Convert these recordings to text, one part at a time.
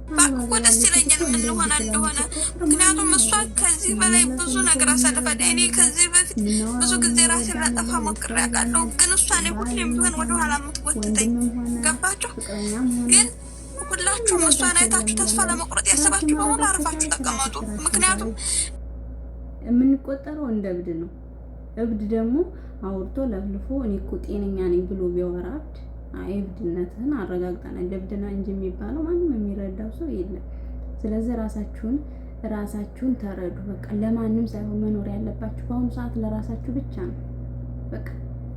ባኮ ደስ ይለኛል ምን እንደሆነ ምክንያቱም እሷ ከዚህ በላይ ብዙ ነገር አሳልፋለች። እኔ ከዚህ በፊት ብዙ ጊዜ ራሴን ላጠፋ ሞክሬ አውቃለሁ፣ ግን እሷ እኔ ሁሌም ቢሆን ወደኋላ የምትጎትተኝ ገባችሁ? ግን ሁላችሁም እሷን አይታችሁ ተስፋ ለመቁረጥ ያሰባችሁ በሙሉ አርፋችሁ ተቀመጡ። ምክንያቱም የምንቆጠረው እንደ እብድ ነው። እብድ ደግሞ አውርቶ ለፍልፎ እኔ እኮ ጤነኛ ነኝ ብሎ ቢያወራ እብድነትህን አረጋግጠናል። እብድና እንጂ የሚባለው ማንም የሚረዳው ሰው የለም። ስለዚህ ራሳችሁን ተረዱ። በቃ ለማንም ሳይሆን መኖር ያለባችሁ በአሁኑ ሰዓት ለራሳችሁ ብቻ ነው። በቃ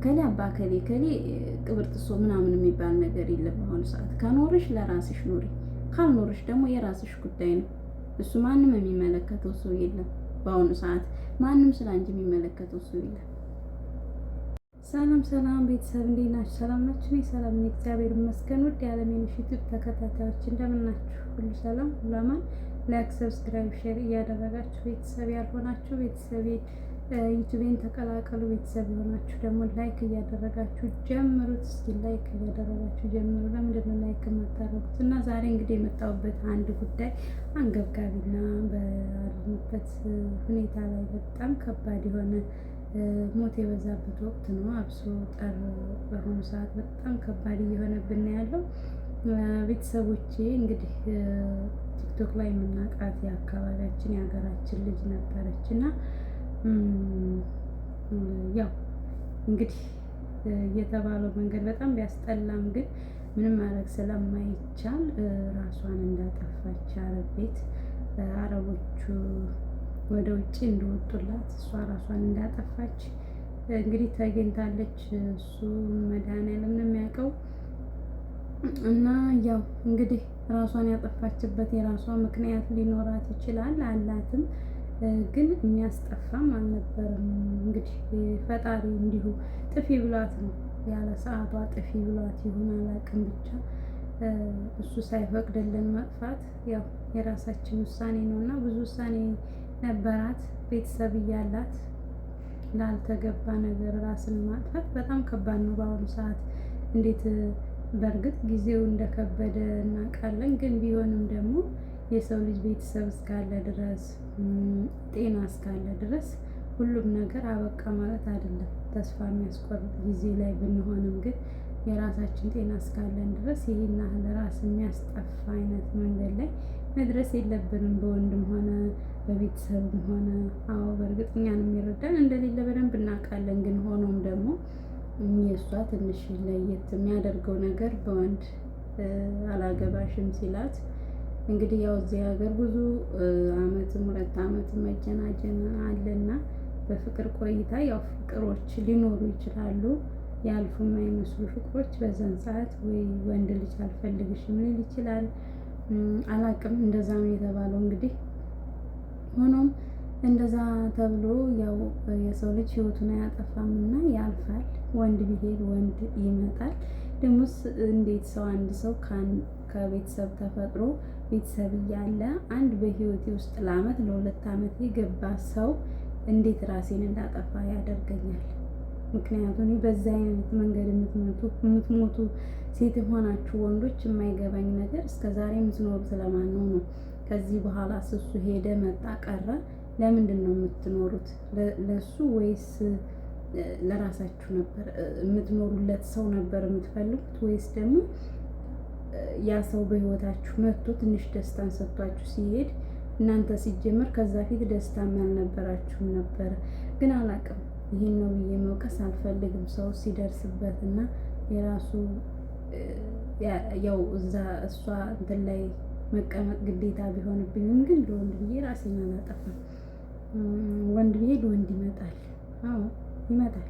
ከሌ አባ ከሌ ቅብር ጥሶ ምናምን የሚባል ነገር የለም። በአሁኑ ሰዓት ከኖርሽ ለራስሽ ኑሪ፣ ካልኖርሽ ደግሞ የራስሽ ጉዳይ ነው። እሱ ማንም የሚመለከተው ሰው የለም። በአሁኑ ሰዓት ማንም ስለ አንቺ የሚመለከተው ሰው የለም። ሰላም ቤተሰብ እንዴት ናችሁ? ሰላም ናችሁ? እኔ ሰላም ነኝ፣ እግዚአብሔር ይመስገን። ውድ የዓለሜነሽ ዩቲዩብ ተከታታዮች እንደምን ናችሁ? ሁሉ ሰላም፣ ሁሉ አማን። ላይክ፣ ሰብስክራይብ፣ ሼር እያደረጋችሁ ቤተሰብ ያልሆናችሁ ቤተሰብ ዩቲዩብን ተቀላቀሉ። ቤተሰብ የሆናችሁ ደግሞ ላይክ እያደረጋችሁ ጀምሩት። እስኪ ላይክ እያደረጋችሁ ጀምሩ። ለምንድን ነው ላይክ የማታደርጉት? እና ዛሬ እንግዲህ የመጣሁበት አንድ ጉዳይ አንገብጋቢና ባለንበት ሁኔታ ላይ በጣም ከባድ የሆነ ሞት የበዛበት ወቅት ነው። አብሶ ጠር በአሁኑ ሰዓት በጣም ከባድ እየሆነብን ያለው ቤተሰቦቼ እንግዲህ ቲክቶክ ላይ የምናውቃት የአካባቢያችን የሀገራችን ልጅ ነበረች እና ያው እንግዲህ የተባለው መንገድ በጣም ቢያስጠላም ግን ምንም ማድረግ ስለማይቻል ራሷን እንዳጠፋች አረብ ቤት አረቦቹ ወደ ውጭ እንደወጡላት እሷ ራሷን እንዳጠፋች እንግዲህ ተገኝታለች። እሱ መድኃኒዓለም ነው የሚያውቀው። እና ያው እንግዲህ ራሷን ያጠፋችበት የራሷ ምክንያት ሊኖራት ይችላል አላትም፣ ግን የሚያስጠፋም አልነበረም። እንግዲህ ፈጣሪ እንዲሁ ጥፊ ብሏት ነው ያለ ሰዓቷ ጥፊ ብሏት ይሁን አላውቅም፣ ብቻ እሱ ሳይፈቅድልን መጥፋት ያው የራሳችን ውሳኔ ነው እና ብዙ ውሳኔ ነበራት። ቤተሰብ እያላት ላልተገባ ነገር ራስን ማጥፋት በጣም ከባድ ነው በአሁኑ ሰዓት። እንዴት በእርግጥ ጊዜው እንደከበደ እናውቃለን፣ ግን ቢሆንም ደግሞ የሰው ልጅ ቤተሰብ እስካለ ድረስ ጤና እስካለ ድረስ ሁሉም ነገር አበቃ ማለት አይደለም። ተስፋ የሚያስቆርጥ ጊዜ ላይ ብንሆንም ግን የራሳችን ጤና እስካለን ድረስ ይህን ያህል ራስ የሚያስጠፋ አይነት መንገድ ላይ መድረስ የለብንም፣ በወንድም ሆነ በቤተሰብም ሆነ። አዎ በእርግጥ እኛን የሚረዳን እንደሌለ በደንብ እናውቃለን። ግን ሆኖም ደግሞ የእሷ ትንሽ ለየት የሚያደርገው ነገር በወንድ አላገባሽም ሲላት እንግዲህ ያው እዚህ ሀገር ብዙ አመትም 2 አመት መጀናጀን አለና በፍቅር ቆይታ ያው ፍቅሮች ሊኖሩ ይችላሉ፣ ያልፉ የማይመስሉ ፍቅሮች። በዛን ሰዓት ወይ ወንድ ልጅ አልፈልግሽም ሊል ይችላል፣ አላቅም። እንደዛ ነው የተባለው እንግዲህ። ሆኖም እንደዛ ተብሎ ያው የሰው ልጅ ህይወቱን አያጠፋም እና ያልፋል። ወንድ ቢሄድ ወንድ ይመጣል። ደግሞስ እንዴት ሰው አንድ ሰው ከቤተሰብ ተፈጥሮ ቤተሰብ እያለ አንድ በህይወቴ ውስጥ ለአመት ለ2 አመት የገባ ሰው እንዴት ራሴን እንዳጠፋ ያደርገኛል? ምክንያቱም በዛ አይነት መንገድ የምትሞቱ ሴት ሆናችሁ ወንዶች የማይገባኝ ነገር እስከዛሬ የምትኖሩት ለማን ነው? ከዚህ በኋላ እሱ ሄደ መጣ ቀረ ለምንድን ነው የምትኖሩት? ለሱ ወይስ ለራሳችሁ ነበር የምትኖሩለት ሰው ነበር የምትፈልጉት? ወይስ ደግሞ ያ ሰው በህይወታችሁ መጥቶ ትንሽ ደስታን ሰጥቷችሁ ሲሄድ እናንተ ሲጀመር ከዛ ፊት ደስታም ያልነበራችሁም ነበረ? ግን አላውቅም፣ ይህን ነው ብዬ መውቀስ አልፈልግም። ሰው ሲደርስበት እና የራሱ ያው እዛ እሷ እንትን ላይ መቀመጥ ግዴታ ቢሆንብኝም ግን ለወንድ ብዬ ራሴን አላጠፋም። ወንድ ቢሄድ ወንድ ይመጣል። አዎ ይመጣል።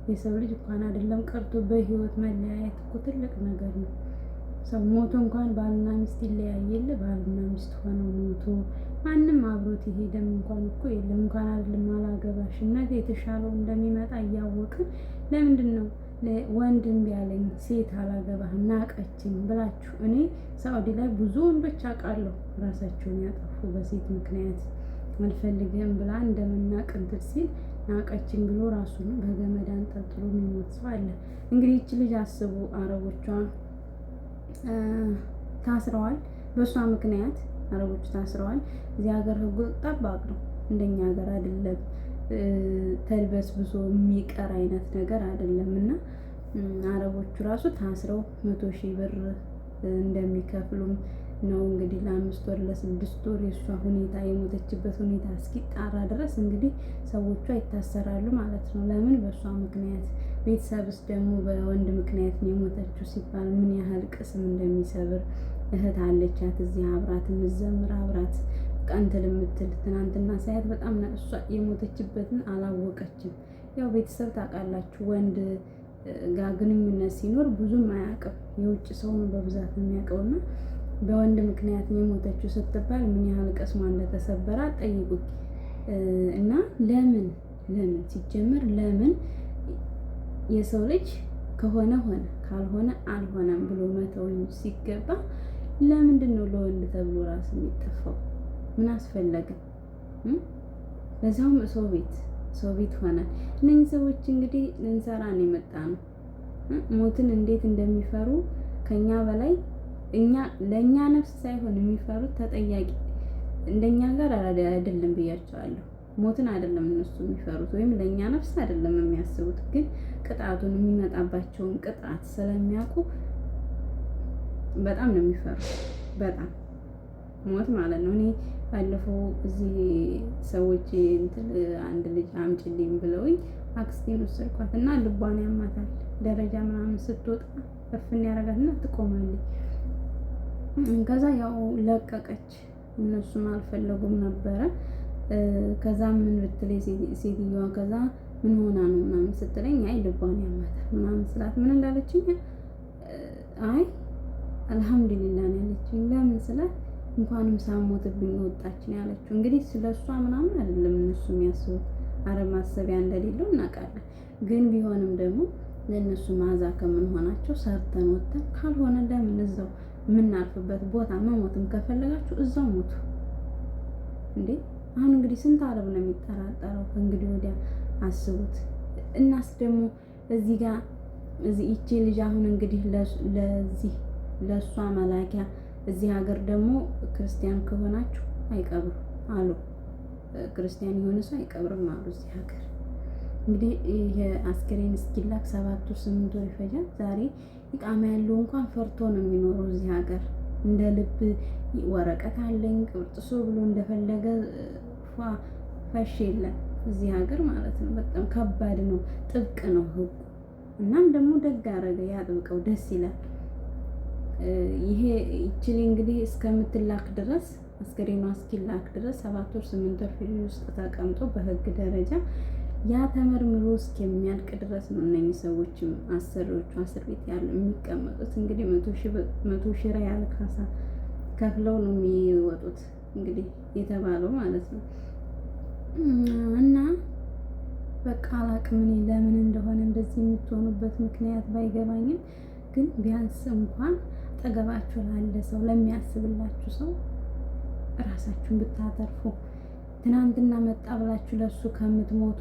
የሰው ልጅ እንኳን አይደለም ቀርቶ በህይወት መለያየት እኮ ትልቅ ነገር ነው። ሰው ሞቶ እንኳን ባልና ሚስት ይለያየል፣ ባልና ሚስት ሆነው ሞቶ ማንም አብሮት የሄደም እንኳን እኮ የለም። እንኳን አይደለም አላገባሽነት የተሻለው እንደሚመጣ እያወቅን ለምንድን ነው ወንድም ቢያለኝ ሴት አላገባህ ናቀችኝ ብላችሁ? እኔ ሳኡዲ ላይ ብዙ ወንዶች አውቃለሁ ራሳቸውን ያጠፉ በሴት ምክንያት። አልፈልግም ብላ እንደምናቅ እንትን ሲል ናቀችኝ ብሎ ራሱን በገመድ አንጠልጥሎ የሚሞት ሰው አለ። እንግዲህ ይቺ ልጅ አስቡ፣ አረቦቿ ታስረዋል። በእሷ ምክንያት አረቦቹ ታስረዋል። እዚህ ሀገር ህጉ ጠባቅ ነው፣ እንደኛ ሀገር አይደለም። ተልበስብሶ የሚቀር አይነት ነገር አይደለም። እና አረቦቹ ራሱ ታስረው 100,000 ብር እንደሚከፍሉም ነው እንግዲህ ለ5 ወር ለ6 ወር የእሷ ሁኔታ የሞተችበት ሁኔታ እስኪጣራ ድረስ እንግዲህ ሰዎቿ ይታሰራሉ ማለት ነው። ለምን? በእሷ ምክንያት። ቤተሰብስ ደግሞ በወንድ ምክንያት ነው የሞተችው ሲባል ምን ያህል ቅስም እንደሚሰብር። እህት አለቻት እዚህ አብራት የምትዘምር አብራት ቀንትል የምትል ትናንትና ሳያት በጣም እሷ የሞተችበትን አላወቀችም። ያው ቤተሰብ ታውቃላችሁ፣ ወንድ ጋር ግንኙነት ሲኖር ብዙም አያውቅም፣ የውጭ ሰው ነው በብዛት የሚያውቀውና በወንድ ምክንያት ነው የሞተችው ስትባል ምን ያህል ቅስሟ እንደተሰበረ ጠይቁኝ። እና ለምን ሲጀመር ለምን የሰው ልጅ ከሆነ ሆነ ካልሆነ አልሆነም ብሎ መተው ሲገባ ለምንድን ነው ለወንድ ተብሎ ራስ የሚጠፋው? ምን አስፈለገ? ለዛውም ሰው ቤት ሆነ። እነኚህ ሰዎች እንግዲህ ልንሰራ ነው የመጣ ነው። ሞትን እንዴት እንደሚፈሩ ከኛ በላይ ለእኛ ነፍስ ሳይሆን የሚፈሩት ተጠያቂ እንደኛ ጋር አይደለም ብያቸዋለሁ። ሞትን አይደለም እነሱ የሚፈሩት ወይም ለእኛ ነፍስ አይደለም የሚያስቡት፣ ግን ቅጣቱን የሚመጣባቸውን ቅጣት ስለሚያውቁ በጣም ነው የሚፈሩት። በጣም ሞት ማለት ነው። እኔ ባለፈው እዚህ ሰዎች አንድ ልጅ አምጪልኝ ብለውኝ አክስቴን ወሰድኳት እና ልቧን ያማታል። ደረጃ ምናምን ስትወጣ እፍን ያደርጋትና ትቆማለች። ከዛ ያው ለቀቀች። እነሱም አልፈለጉም ነበረ። ከዛ ምን ብትለኝ ሴትዮዋ ከዛ ምን ሆና ነው ምናምን ስትለኝ አይ ልቧን ያማታል ምናምን ስላት ምን እንዳለችኝ አይ አልሐምዱሊላህ ነው ያለችኝ። ለምን ስላት እንኳንም ሳሞትብኝ ወጣች ነው ያለችው። እንግዲህ ስለሷ ምናምን አይደለም እነሱ የሚያስቡት፣ አረብ ማሰቢያ እንደሌለው እናውቃለን። ግን ቢሆንም ደግሞ ለእነሱ ማዛ ከምንሆናቸው ሰርተን ወጥተን ካልሆነ ለምን እዛው የምናርፍበት ቦታ መሞትም ከፈለጋችሁ እዛው ሞቱ እንዴ። አሁን እንግዲህ ስንት አረብ ነው የሚጠራጠረው? ከእንግዲህ ወዲያ አስቡት። እናስ ደግሞ እዚህ ጋር ይቺ ልጅ አሁን እንግዲህ ለእሷ መላኪያ እዚህ ሀገር ደግሞ ክርስቲያን ከሆናችሁ አይቀብሩ አሉ። ክርስቲያን የሆነ ሰው አይቀብርም አሉ እዚህ ሀገር። እንግዲህ ይሄ አስክሬን እስኪላክ 7 ወር 8 ወር ይፈጃል። ዛሬ ኢቃማ ያለው እንኳን ፈርቶ ነው የሚኖረው እዚህ ሀገር። እንደ ልብ ወረቀት አለኝ ቅብጥሶ ብሎ እንደፈለገ ፈሽ የለም እዚህ ሀገር ማለት ነው። በጣም ከባድ ነው፣ ጥብቅ ነው ህጉ። እናም ደግሞ ደግ አረገ ያጥብቀው፣ ደስ ይላል። ይሄ ይችል እንግዲህ እስከምትላክ ድረስ አስክሬኗ እስኪላክ ድረስ 7 ወር 8 ወር ፍሪ ውስጥ ተቀምጦ በህግ ደረጃ ያ ተመርምሮ እስከሚያልቅ ድረስ ነው እነኚህ ሰዎችም አሰሪዎቹ እስር ቤት ያሉ የሚቀመጡት። እንግዲህ 100,000 ሪያል ካሳ ከፍለው ነው የሚወጡት እንግዲህ የተባለው ማለት ነው። እና በቃ አላቅም እኔ ለምን እንደሆነ እንደዚህ የምትሆኑበት ምክንያት ባይገባኝም፣ ግን ቢያንስ እንኳን አጠገባችሁ ላለ ሰው ለሚያስብላችሁ ሰው እራሳችሁን ብታተርፉ። ትናንትና መጣ ብላችሁ ለሱ ከምትሞቱ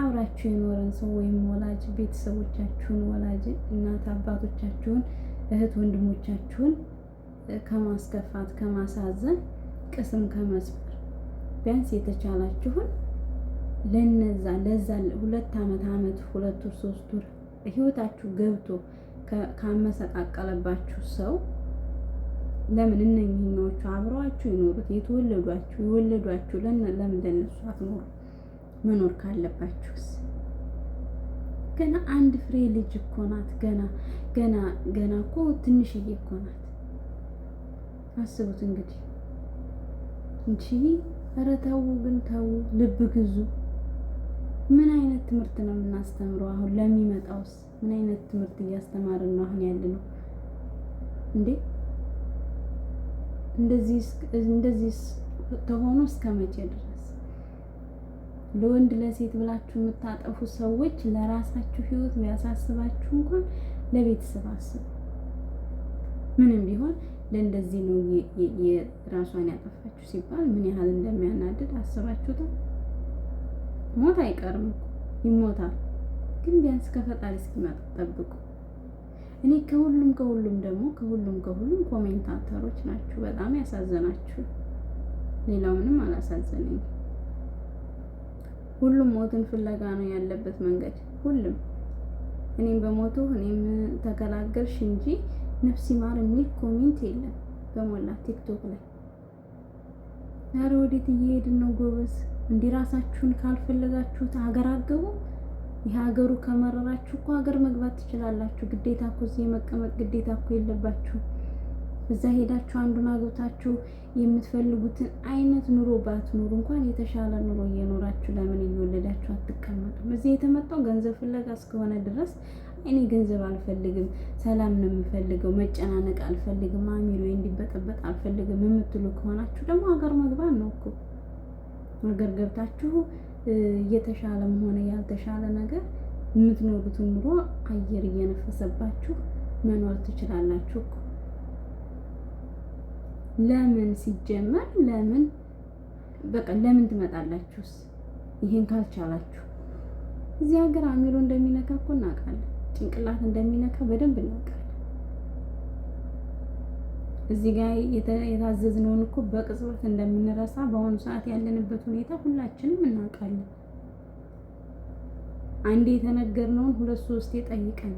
አብራችሁ የኖረን ሰው ወይም ወላጅ ቤተሰቦቻችሁን፣ ወላጅ እናት አባቶቻችሁን፣ እህት ወንድሞቻችሁን ከማስከፋት ከማሳዘን፣ ቅስም ከመስበር ቢያንስ የተቻላችሁን ለዛ 2 ዓመት 2 ወር 3 ወር ህይወታችሁ ገብቶ ካመሰቃቀለባችሁ ሰው ለምን እነኚህኞቹ አብረዋችሁ ይኖሩት የወለዷችሁ ለምን ለነሱ አትኖሩ? መኖር ካለባችሁስ ገና አንድ ፍሬ ልጅ እኮ ናት። ገና እኮ ትንሽዬ እኮ ናት። አስቡት እንግዲህ እንጂ ኧረ ተው ግን ተው፣ ልብ ግዙ። ምን አይነት ትምህርት ነው የምናስተምረው? አሁን ለሚመጣውስ ምን አይነት ትምህርት እያስተማርን ነው አሁን ያለነው እንዴ? እንደዚህ ተሆኖ እስከ መቼ ድረስ? ለወንድ ለሴት ብላችሁ የምታጠፉ ሰዎች ለራሳችሁ ህይወት ቢያሳስባችሁ እንኳን ለቤተሰብ አስቡ። ምንም ቢሆን ለእንደዚህ ነው የራሷን ያጠፋችሁ ሲባል ምን ያህል እንደሚያናድድ አስባችሁታል? ሞት አይቀርም፣ ይሞታል። ግን ቢያንስ ከፈጣሪ እስኪመጣ ጠብቁ። እኔ ከሁሉም ኮሜንታተሮች ናችሁ በጣም ያሳዘናችሁ። ሌላው ምንም አላሳዘነኝም። ሁሉም ሞትን ፍለጋ ነው ያለበት መንገድ ሁሉም። እኔም በሞቱ እኔም ተገላገልሽ እንጂ ነፍስ ይማር የሚል ኮሜንት የለም በሞላ ቲክቶክ ላይ። ዛሬ ወዴት እየሄድን ነው ጎበዝ? እንዲህ ራሳችሁን ካልፈለጋችሁት ሀገር አገቡ። ይህ ሀገሩ ከመረራችሁ እኮ ሀገር መግባት ትችላላችሁ። ግዴታ እኮ እዚህ የመቀመጥ ግዴታ እኮ የለባችሁም። እዛ ሄዳችሁ አንዱን አግብታችሁ የምትፈልጉትን አይነት ኑሮ ባትኖሩ እንኳን የተሻለ ኑሮ እየኖራችሁ ለምን እየወለዳችሁ አትቀመጡም? እዚህ የተመጣው ገንዘብ ፍለጋ እስከሆነ ድረስ እኔ ገንዘብ አልፈልግም፣ ሰላም ነው የምፈልገው፣ መጨናነቅ አልፈልግም፣ አሚሮ እንዲበጠበጥ አልፈልግም የምትሉ ከሆናችሁ ደግሞ ሀገር መግባት ነው እኮ። ሀገር ገብታችሁ የተሻለም ሆነ ያልተሻለ ነገር የምትኖሩትን ኑሮ አየር እየነፈሰባችሁ መኖር ትችላላችሁ እኮ። ለምን ሲጀመር ለምን ትመጣላችሁስ? ይሄን ካልቻላችሁ እዚህ ሀገር አሚሮ እንደሚነካ እኮ እናውቃለን። ጭንቅላት እንደሚነካ በደንብ እናውቃለን። እዚህ ጋር የታዘዝነውን እኮ በቅጽበት እንደምንረሳ በአሁኑ ሰዓት ያለንበት ሁኔታ ሁላችንም እናውቃለን። አንዴ የተነገርነውን 2-3 ጠይቀን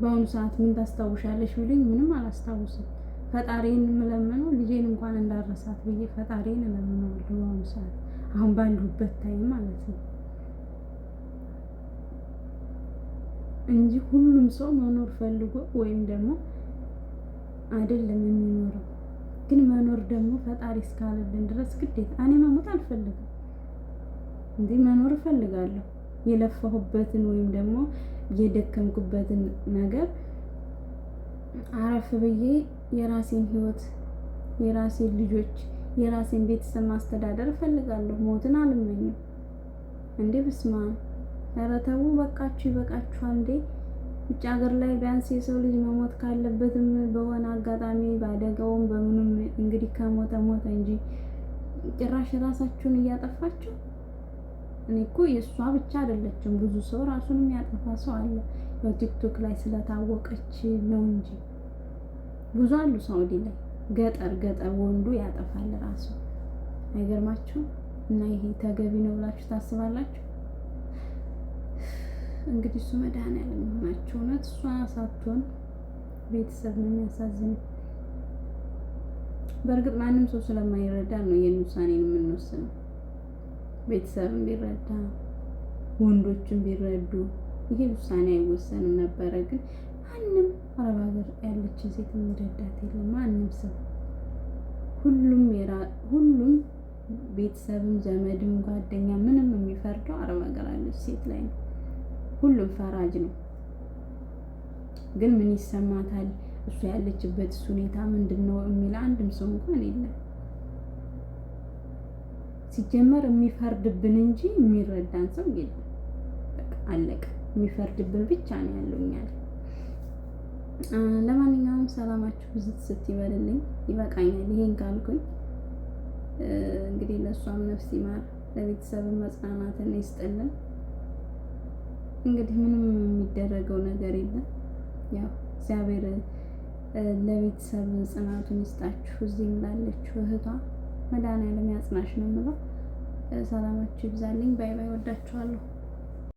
በአሁኑ ሰዓት ምን ታስታውሻለሽ ብሉኝ ምንም አላስታውስም። ፈጣሪን የምለምነው ልጄን እንኳን እንዳረሳት ብዬ ፈጣሪን እለምነዋለሁ በአሁኑ ሰዓት አሁን ባለሁበት ታይም ማለት ነው እንጂ ሁሉም ሰው መኖር ፈልጎ ወይም ደግሞ አይደለም የሚኖረው። ግን መኖር ደግሞ ፈጣሪ እስካለልን ድረስ ግዴታ እኔ መሞት አልፈልግም እንዴ መኖር እፈልጋለሁ። የለፋሁበትን ወይም ደግሞ የደከምኩበትን ነገር አረፍ ብዬ የራሴን ህይወት፣ የራሴን ልጆች፣ የራሴን ቤተሰብ ማስተዳደር እፈልጋለሁ። ሞትን አልመኝም እንዴ በስማ ኧረ ተው በቃችሁ፣ ይበቃችኋል እንዴ። ውጭ ሀገር ላይ ቢያንስ የሰው ልጅ መሞት ካለበትም በሆነ አጋጣሚ ባደጋውም በምንም እንግዲህ ከሞተ ሞተ እንጂ ጭራሽ ራሳችሁን እያጠፋችሁ። እኔ እኮ የእሷ ብቻ አይደለችም፣ ብዙ ሰው ራሱን የሚያጠፋ ሰው አለ። ያው ቲክቶክ ላይ ስለታወቀች ነው እንጂ ብዙ አሉ ሳውዲ ላይ ገጠር ወንዱ ያጠፋል ራሱ። አይገርማችሁም? እና ይሄ ተገቢ ነው ብላችሁ ታስባላችሁ? እንግዲህ እሱ መድኃኒዓለም ሆናችሁ እውነት እሷ ሳትሆን ቤተሰብ ነው የሚያሳዝነው። በእርግጥ ማንም ሰው ስለማይረዳ ነው ይሄን ውሳኔን የምንወስነው። ቤተሰብም ቢረዳ ወንዶችም ቢረዱ ይሄ ውሳኔ አይወሰንም ነበረ። ግን ማንም አረብ ሀገር ያለችን ሴት የሚረዳት የለም ማንም ሰው። ሁሉም ቤተሰብም ዘመድም ጓደኛ ምንም የሚፈርደው አረብ ሀገር ያለች ሴት ላይ ነው። ሁሉም ፈራጅ ነው። ግን ምን ይሰማታል እሱ ያለችበት ሁኔታ ምንድነው የሚል አንድም ሰው እንኳን የለም። ሲጀመር የሚፈርድብን እንጂ የሚረዳን ሰው የለም። በቃ አለቀ። የሚፈርድብን ብቻ ነው ያለውኛል። ለማንኛውም ሰላማችሁ ብዝት ስትይበልልኝ ይበቃኛል። ይሄን ካልኩኝ እንግዲህ ለሷም ነፍስ ይማር፣ ለቤተሰብም መጽናናትን ይስጥልን። እንግዲህ ምንም የሚደረገው ነገር የለም። ያው እግዚአብሔር ለቤተሰብ ጽናቱን ይስጣችሁ። እዚህም ላለችው እህቷ መድኃኒዓለም ያጽናሽ ነው የምለው። ሰላማችሁ ይብዛልኝ። ባይ ባይ። ወዳችኋለሁ።